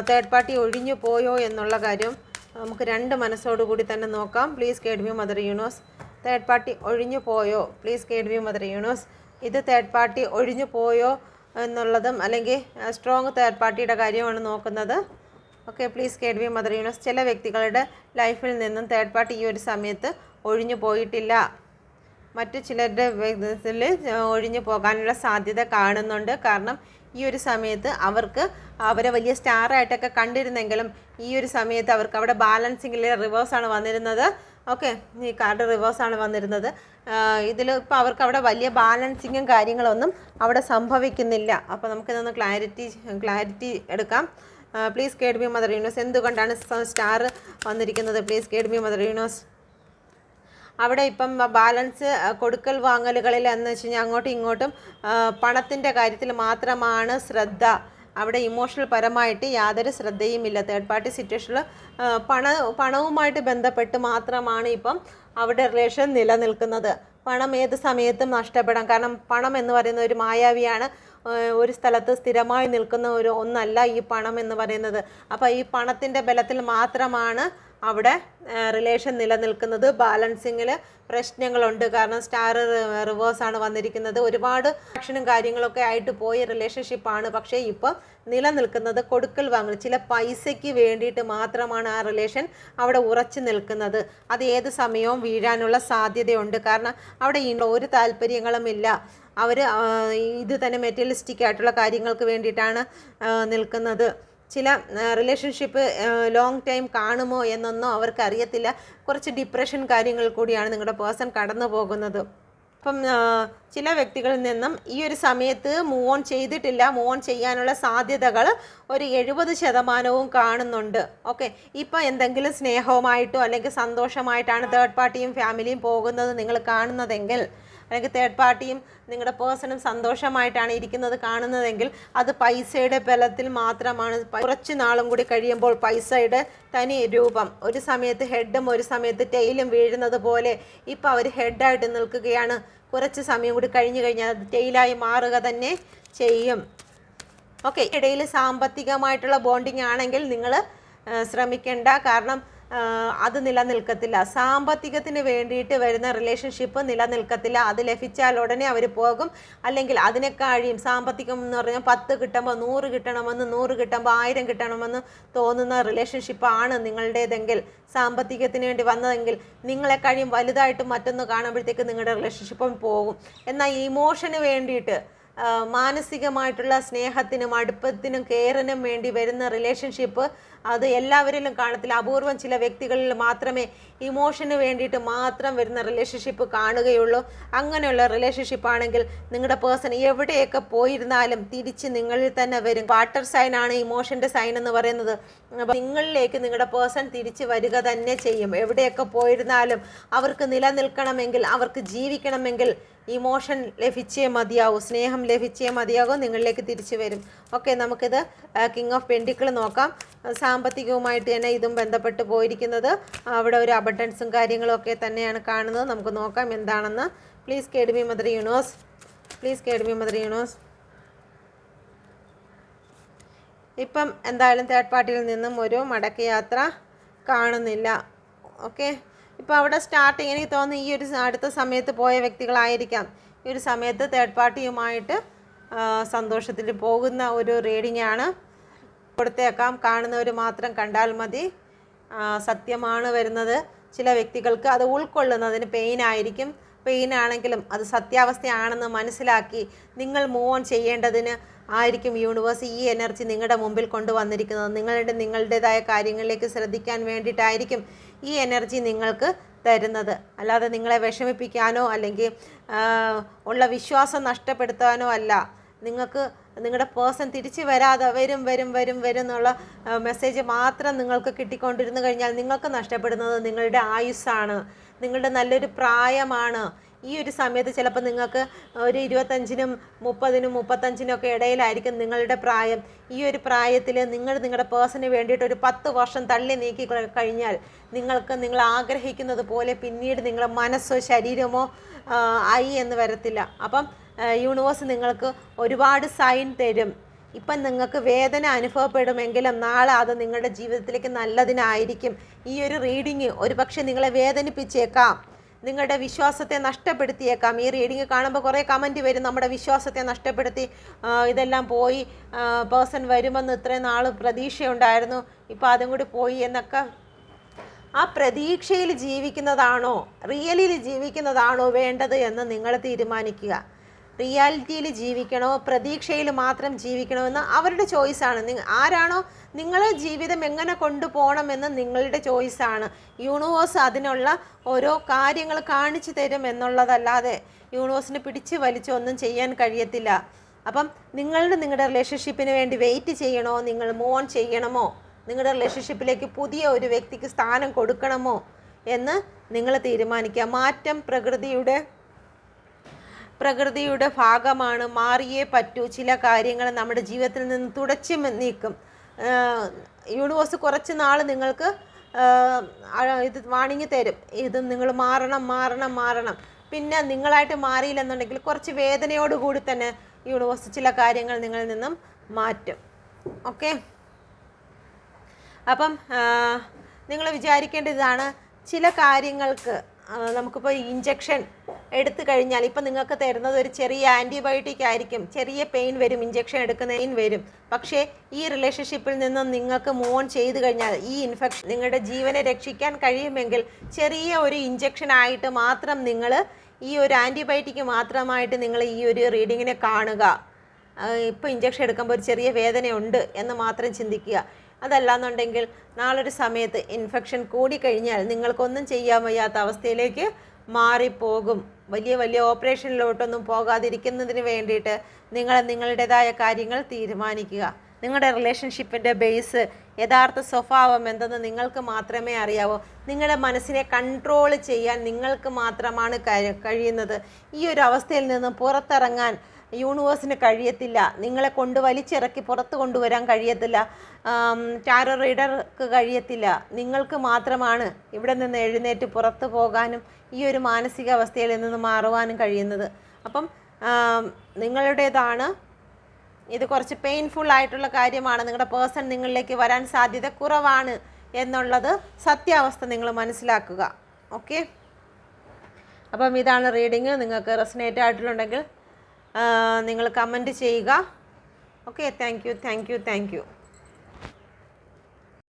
തേർഡ് പാർട്ടി ഒഴിഞ്ഞു പോയോ എന്നുള്ള കാര്യം നമുക്ക് 2 മനസ്സോടുകൂടി തന്നെ നോക്കാം. Please guide me mother universe. Third party ഒഴിഞ്ഞു പോയോ? Please guide me mother universe. ഇത് തേർഡ് പാർട്ടി ഒഴിഞ്ഞു പോയോ എന്നുള്ളതും അല്ലെങ്കിൽ സ്ട്രോങ് തേർഡ് പാർട്ടിയുടെ കാര്യമാണ് നോക്കുന്നത്. Okay, please guide me mother universe. ചില വ്യക്തികളുടെ ലൈഫിൽ നിന്നും തേർഡ് പാർട്ടി ഈ ഒരു സമയത്ത് ഒഴിഞ്ഞു പോയിട്ടില്ല. മറ്റു ചിലരുടെ ഇതിൽ ഒഴിഞ്ഞു പോകാനുള്ള സാധ്യത കാണുന്നുണ്ട്. കാരണം ഈ ഒരു സമയത്ത് അവരെ വലിയ സ്റ്റാറായിട്ടൊക്കെ കണ്ടിരുന്നെങ്കിലും ഈ ഒരു സമയത്ത് അവർക്ക് അവിടെ ബാലൻസിങ്ങിൽ റിവേഴ്സാണ് വന്നിരുന്നത്. ഓക്കെ, ഈ കാർഡ് റിവേഴ്സാണ് വന്നിരുന്നത്. ഇതിൽ ഇപ്പോൾ അവർക്ക് അവിടെ വലിയ ബാലൻസിങ്ങും കാര്യങ്ങളൊന്നും അവിടെ സംഭവിക്കുന്നില്ല. അപ്പോൾ നമുക്കിതൊന്ന് ക്ലാരിറ്റി എടുക്കാം. Please guide me mother universe. എന്തുകൊണ്ടാണ് സ്റ്റാർ വന്നിരിക്കുന്നത്? Please guide me mother universe. അവിടെ ഇപ്പം ബാലൻസ് കൊടുക്കൽ വാങ്ങലുകളിൽ എന്ന് വെച്ച് കഴിഞ്ഞാൽ അങ്ങോട്ടും ഇങ്ങോട്ടും പണത്തിൻ്റെ കാര്യത്തിൽ മാത്രമാണ് ശ്രദ്ധ. അവിടെ ഇമോഷണൽ പരമായിട്ട് യാതൊരു ശ്രദ്ധയുമില്ല. തേർഡ് പാർട്ടി സിറ്റുവേഷനിൽ പണവുമായിട്ട് ബന്ധപ്പെട്ട് മാത്രമാണ് ഇപ്പം അവിടെ റിലേഷൻ നിലനിൽക്കുന്നത്. പണം ഏത് സമയത്തും നഷ്ടപ്പെടാം. കാരണം പണം എന്ന് പറയുന്ന ഒരു മായാവിയാണ്. ഒരു സ്ഥലത്ത് സ്ഥിരമായി നിൽക്കുന്ന ഒന്നല്ല ഈ പണം എന്ന് പറയുന്നത്. അപ്പോൾ ഈ പണത്തിൻ്റെ ബലത്തിൽ മാത്രമാണ് അവിടെ റിലേഷൻ നിലനിൽക്കുന്നത്. ബാലൻസിങ്ങിൽ പ്രശ്നങ്ങളുണ്ട്. കാരണം സ്റ്റാർ റിവേഴ്സാണ് വന്നിരിക്കുന്നത്. ഒരുപാട് ആക്ഷനും കാര്യങ്ങളൊക്കെ ആയിട്ട് പോയ റിലേഷൻഷിപ്പാണ്. പക്ഷേ ഇപ്പോൾ നിലനിൽക്കുന്നത് കൊടുക്കൽ വാങ്ങൽ, ചില പൈസയ്ക്ക് വേണ്ടിയിട്ട് മാത്രമാണ് ആ റിലേഷൻ അവിടെ ഉറച്ചു നിൽക്കുന്നത്. അത് ഏത് സമയവും വീഴാനുള്ള സാധ്യതയുണ്ട്. കാരണം അവിടെ ഒരു താല്പര്യങ്ങളുമില്ല. അവർ ഇത് തന്നെ മെറ്റീരിയലിസ്റ്റിക് ആയിട്ടുള്ള കാര്യങ്ങൾക്ക് വേണ്ടിയിട്ടാണ് നിൽക്കുന്നത്. ചില റിലേഷൻഷിപ്പ് ലോങ് ടൈം കാണുമോ എന്നൊന്നും അവർക്ക് അറിയത്തില്ല. കുറച്ച് ഡിപ്രഷൻ കാര്യങ്ങൾ കൂടിയാണ് നിങ്ങളുടെ പേഴ്സൺ കടന്നു പോകുന്നത്. അപ്പം ചില വ്യക്തികളിൽ നിന്നും ഈ ഒരു സമയത്ത് മൂവ് ഓൺ ചെയ്തിട്ടില്ല. മൂവ് ഓൺ ചെയ്യാനുള്ള സാധ്യതകൾ ഒരു 70% കാണുന്നുണ്ട്. ഓക്കെ, ഇപ്പോൾ എന്തെങ്കിലും സ്നേഹവുമായിട്ടോ അല്ലെങ്കിൽ സന്തോഷമായിട്ടാണ് തേർഡ് പാർട്ടിയും ഫാമിലിയും പോകുന്നത് നിങ്ങൾ കാണുന്നതെങ്കിൽ, അല്ലെങ്കിൽ തേർഡ് പാർട്ടിയും നിങ്ങളുടെ പേഴ്സണും സന്തോഷമായിട്ടാണ് ഇരിക്കുന്നത് കാണുന്നതെങ്കിൽ അത് പൈസയുടെ ബലത്തിൽ മാത്രമാണ്. കുറച്ച് നാളും കൂടി കഴിയുമ്പോൾ പൈസയുടെ തനി രൂപം, ഒരു സമയത്ത് ഹെഡും ഒരു സമയത്ത് ടെയിലും വീഴുന്നത് പോലെ ഇപ്പോൾ അവർ ഹെഡായിട്ട് നിൽക്കുകയാണ്. കുറച്ച് സമയം കൂടി കഴിഞ്ഞു കഴിഞ്ഞാൽ അത് ടെയിലായി മാറുക തന്നെ ചെയ്യും. ഓക്കെ, ഇടയിൽ സാമ്പത്തികമായിട്ടുള്ള ബോണ്ടിങ് ആണെങ്കിൽ നിങ്ങൾ ശ്രമിക്കേണ്ട. കാരണം അത് നിലനിൽക്കത്തില്ല. സാമ്പത്തികത്തിന് വേണ്ടിയിട്ട് വരുന്ന റിലേഷൻഷിപ്പ് നിലനിൽക്കത്തില്ല. അത് ലഭിച്ചാൽ ഉടനെ അവർ പോകും. അല്ലെങ്കിൽ അതിനെക്കാഴിയും സാമ്പത്തികം എന്ന് പറഞ്ഞാൽ 10 കിട്ടുമ്പോൾ 100 കിട്ടണമെന്ന്, 100 കിട്ടുമ്പോൾ 1000 കിട്ടണമെന്ന് തോന്നുന്ന റിലേഷൻഷിപ്പാണ് നിങ്ങളുടേതെങ്കിൽ, സാമ്പത്തികത്തിന് വേണ്ടി വന്നതെങ്കിൽ, നിങ്ങളെക്കാഴിയും വലുതായിട്ട് മറ്റൊന്ന് കാണുമ്പോഴത്തേക്ക് നിങ്ങളുടെ റിലേഷൻഷിപ്പും പോകും. എന്നാൽ ഇമോഷന് വേണ്ടിയിട്ട്, മാനസികമായിട്ടുള്ള സ്നേഹത്തിനും അടുപ്പത്തിനും കെയറിനും വേണ്ടി വരുന്ന റിലേഷൻഷിപ്പ് അത് എല്ലാവരിലും കാണത്തില്ല. അപൂർവം ചില വ്യക്തികളിൽ മാത്രമേ ഇമോഷന് വേണ്ടിയിട്ട് മാത്രം വരുന്ന റിലേഷൻഷിപ്പ് കാണുകയുള്ളൂ. അങ്ങനെയുള്ള റിലേഷൻഷിപ്പ് ആണെങ്കിൽ നിങ്ങളുടെ പേഴ്സൺ എവിടെയൊക്കെ പോയിരുന്നാലും തിരിച്ച് നിങ്ങളിൽ തന്നെ വരും. വാട്ടർ സൈനാണ് ഇമോഷൻ്റെ സൈൻ എന്ന് പറയുന്നത്. നിങ്ങളിലേക്ക് നിങ്ങളുടെ പേഴ്സൺ തിരിച്ച് വരിക തന്നെ ചെയ്യും. എവിടെയൊക്കെ പോയിരുന്നാലും അവർക്ക് നിലനിൽക്കണമെങ്കിൽ, അവർക്ക് ജീവിക്കണമെങ്കിൽ ഇമോഷൻ ലഭിച്ചേ മതിയാവും, സ്നേഹം ലഭിച്ചേ മതിയാകും, നിങ്ങളിലേക്ക് തിരിച്ചു വരും. ഓക്കെ, നമുക്കിത് കിങ് ഓഫ് പെൻഡിക്കിൾ നോക്കാം. സാമ്പത്തികവുമായിട്ട് തന്നെ ഇതും ബന്ധപ്പെട്ട് പോയിരിക്കുന്നത്. അവിടെ ഒരു അബണ്ടൻസും കാര്യങ്ങളും ഒക്കെ തന്നെയാണ് കാണുന്നത്. നമുക്ക് നോക്കാം എന്താണെന്ന്. Please guide me mother universe, please guide me mother universe. ഇപ്പം എന്തായാലും തേർഡ് പാർട്ടിയിൽ നിന്നും ഒരു മടക്കയാത്ര കാണുന്നില്ല. ഓക്കെ, ഇപ്പോൾ അവിടെ സ്റ്റാർട്ടിങ് എനിക്ക് തോന്നുന്നു ഈ ഒരു അടുത്ത സമയത്ത് പോയ വ്യക്തികളായിരിക്കാം. ഈ ഒരു സമയത്ത് തേർഡ് പാർട്ടിയുമായിട്ട് സന്തോഷത്തിൽ പോകുന്ന ഒരു റീഡിംഗ് ആണ്. കൊടുത്തേക്കാം, കാണുന്നവർ മാത്രം കണ്ടാൽ മതി. സത്യമാണ് വരുന്നത്. ചില വ്യക്തികൾക്ക് അത് ഉൾക്കൊള്ളുന്നതിന് പെയിനായിരിക്കും. പെയിനാണെങ്കിലും അത് സത്യാവസ്ഥയാണെന്ന് മനസ്സിലാക്കി നിങ്ങൾ മൂവ് ഓൺ ചെയ്യേണ്ടതിന് ആയിരിക്കും യൂണിവേഴ്സ് ഈ എനർജി നിങ്ങളുടെ മുമ്പിൽ കൊണ്ടുവന്നിരിക്കുന്നത്. നിങ്ങളുടേതായ കാര്യങ്ങളിലേക്ക് ശ്രദ്ധിക്കാൻ വേണ്ടിയിട്ടായിരിക്കും ഈ എനർജി നിങ്ങൾക്ക് തരുന്നത്. അല്ലാതെ നിങ്ങളെ വിഷമിപ്പിക്കാനോ അല്ലെങ്കിൽ ഉള്ള വിശ്വാസം നഷ്ടപ്പെടുത്താനോ അല്ല. നിങ്ങൾക്ക് നിങ്ങളുടെ പേഴ്സൺ തിരിച്ച് വരാതെ വരും എന്നുള്ള മെസ്സേജ് മാത്രം നിങ്ങൾക്ക് കിട്ടിക്കൊണ്ടിരുന്നു കഴിഞ്ഞാൽ നിങ്ങൾക്ക് നഷ്ടപ്പെടുന്നത് നിങ്ങളുടെ ആയുസ്സാണ്, നിങ്ങളുടെ നല്ലൊരു പ്രായമാണ്. ഈ ഒരു സമയത്ത് ചിലപ്പോൾ നിങ്ങൾക്ക് ഒരു 25-നും 30-നും 35-നും ഒക്കെ ഇടയിലായിരിക്കും നിങ്ങളുടെ പ്രായം. ഈ ഒരു പ്രായത്തിൽ നിങ്ങളുടെ പേഴ്സണിന് വേണ്ടിയിട്ട് ഒരു 10 വർഷം തള്ളി നീക്കി കഴിഞ്ഞാൽ നിങ്ങൾ ആഗ്രഹിക്കുന്നത് പോലെ പിന്നീട് നിങ്ങളുടെ മനസ്സോ ശരീരമോ ആയി എന്ന് വരത്തില്ല. അപ്പം യൂണിവേഴ്സ് നിങ്ങൾക്ക് ഒരുപാട് സൈൻ തരും. ഇപ്പം നിങ്ങൾക്ക് വേദന അനുഭവപ്പെടുമെങ്കിലും നാളെ അത് നിങ്ങളുടെ ജീവിതത്തിലേക്ക് നല്ലതിനായിരിക്കും. ഈ ഒരു റീഡിങ് ഒരുപക്ഷെ നിങ്ങളെ വേദനിപ്പിച്ചേക്കാം, നിങ്ങളുടെ വിശ്വാസത്തെ നഷ്ടപ്പെടുത്തിയേക്കാം. ഈ റീഡിങ് കാണുമ്പോൾ കുറേ കമൻറ്റ് വരും, നമ്മുടെ വിശ്വാസത്തെ നഷ്ടപ്പെടുത്തി, ഇതെല്ലാം പോയി, പേഴ്സൺ വരുമെന്ന് ഇത്രയും നാൾ പ്രതീക്ഷയുണ്ടായിരുന്നു, ഇപ്പോൾ അതും കൂടി പോയി എന്നൊക്കെ. ആ പ്രതീക്ഷയിൽ ജീവിക്കുന്നതാണോ, റിയലിൽ ജീവിക്കുന്നതാണോ വേണ്ടത് എന്ന് നിങ്ങൾ തീരുമാനിക്കുക. റിയാലിറ്റിയിൽ ജീവിക്കണോ പ്രതീക്ഷയിൽ മാത്രം ജീവിക്കണോ എന്ന് അവരുടെ ചോയ്സാണ്. ആരാണോ നിങ്ങളെ ജീവിതം എങ്ങനെ കൊണ്ടുപോകണമെന്ന് നിങ്ങളുടെ ചോയ്സാണ്. യൂണിവേഴ്സ് അതിനുള്ള ഓരോ കാര്യങ്ങൾ കാണിച്ചു തരും എന്നുള്ളതല്ലാതെ യൂണിവേഴ്സിന് പിടിച്ച് വലിച്ചൊന്നും ചെയ്യാൻ കഴിയത്തില്ല. അപ്പം നിങ്ങളുടെ റിലേഷൻഷിപ്പിന് വേണ്ടി വെയിറ്റ് ചെയ്യണോ, നിങ്ങൾ മൂവ് ഓൺ ചെയ്യണമോ, നിങ്ങളുടെ റിലേഷൻഷിപ്പിലേക്ക് പുതിയ ഒരു വ്യക്തിക്ക് സ്ഥാനം കൊടുക്കണമോ എന്ന് നിങ്ങൾ തീരുമാനിക്കുക. മാറ്റം പ്രകൃതിയുടെ പ്രകൃതിയുടെ ഭാഗമാണ്, മാറിയേ പറ്റൂ. ചില കാര്യങ്ങൾ നമ്മുടെ ജീവിതത്തിൽ നിന്ന് തുടച്ചു നീക്കും. യൂണിവേഴ്സ് കുറച്ച് നാൾ നിങ്ങൾക്ക് ഇത് വാണിങ് തരും, ഇത് നിങ്ങൾ മാറണം. പിന്നെ നിങ്ങളായിട്ട് മാറിയില്ലെന്നുണ്ടെങ്കിൽ കുറച്ച് വേദനയോടുകൂടി തന്നെ യൂണിവേഴ്സ് ചില കാര്യങ്ങൾ നിങ്ങളിൽ നിന്നും മാറ്റും. ഓക്കെ, അപ്പം നിങ്ങൾ വിചാരിക്കേണ്ടതാണ്, ചില കാര്യങ്ങൾക്ക് നമുക്കിപ്പോൾ ഇഞ്ചക്ഷൻ എടുത്തു കഴിഞ്ഞാൽ ഇപ്പം നിങ്ങൾക്ക് തരുന്നത് ഒരു ചെറിയ ആൻറ്റിബയോട്ടിക് ആയിരിക്കും, ചെറിയ പെയിൻ വരും, ഇഞ്ചക്ഷൻ എടുക്കുന്നതിന് വരും. പക്ഷേ ഈ റിലേഷൻഷിപ്പിൽ നിന്നും നിങ്ങൾക്ക് മൂവ് ഓൺ ചെയ്ത് കഴിഞ്ഞാൽ ഈ ഇൻഫെക്ഷൻ നിങ്ങളുടെ ജീവനെ രക്ഷിക്കാൻ കഴിയുമെങ്കിൽ ചെറിയ ഒരു ഇഞ്ചക്ഷൻ ആയിട്ട് മാത്രം നിങ്ങൾ ഈ ഒരു ആൻറ്റിബയോട്ടിക് മാത്രമായിട്ട് നിങ്ങൾ ഈ ഒരു റീഡിങ്ങിനെ കാണുക. ഇപ്പോൾ ഇഞ്ചക്ഷൻ എടുക്കുമ്പോൾ ഒരു ചെറിയ വേദനയുണ്ട് എന്ന് മാത്രം ചിന്തിക്കുക. അതല്ലാന്നുണ്ടെങ്കിൽ നാളൊരു സമയത്ത് ഇൻഫെക്ഷൻ കൂടിക്കഴിഞ്ഞാൽ നിങ്ങൾക്കൊന്നും ചെയ്യാൻ വയ്യാത്ത അവസ്ഥയിലേക്ക് മാറിപ്പോകും. വലിയ ഓപ്പറേഷനിലോട്ടൊന്നും പോകാതിരിക്കുന്നതിന് വേണ്ടിയിട്ട് നിങ്ങൾ നിങ്ങളുടേതായ കാര്യങ്ങൾ തീരുമാനിക്കുക. നിങ്ങളുടെ റിലേഷൻഷിപ്പിൻ്റെ ബേസ്, യഥാർത്ഥ സ്വഭാവം എന്തെന്ന് നിങ്ങൾക്ക് മാത്രമേ അറിയാവൂ. നിങ്ങളുടെ മനസ്സിനെ കൺട്രോൾ ചെയ്യാൻ നിങ്ങൾക്ക് മാത്രമാണ് കഴിയുന്നത്. ഈ ഒരു അവസ്ഥയിൽ നിന്ന് പുറത്തിറങ്ങാൻ യൂണിവേഴ്സിന് കഴിയത്തില്ല. നിങ്ങളെ കൊണ്ട് വലിച്ചിറക്കി പുറത്ത് കൊണ്ടുവരാൻ കഴിയത്തില്ല. ടാരോ റീഡർക്ക് കഴിയത്തില്ല. നിങ്ങൾക്ക് മാത്രമാണ് ഇവിടെ നിന്ന് എഴുന്നേറ്റ് പുറത്ത് പോകാനും ഈ ഒരു മാനസികാവസ്ഥയിൽ നിന്ന് മാറുവാനും കഴിയുന്നത്. അപ്പം നിങ്ങളുടേതാണ് ഇത്. കുറച്ച് പെയിൻഫുൾ ആയിട്ടുള്ള കാര്യമാണ്. നിങ്ങളുടെ പേഴ്സൺ നിങ്ങളിലേക്ക് വരാൻ സാധ്യത കുറവാണ് എന്നുള്ളത് സത്യാവസ്ഥ നിങ്ങൾ മനസ്സിലാക്കുക. ഓക്കെ, അപ്പം ഇതാണ് റീഡിങ്. നിങ്ങൾക്ക് റെസനേറ്റ് ആയിട്ടുണ്ടെങ്കിൽ നിങ്ങൾ കമൻറ്റ് ചെയ്യുക. Okay, thank you.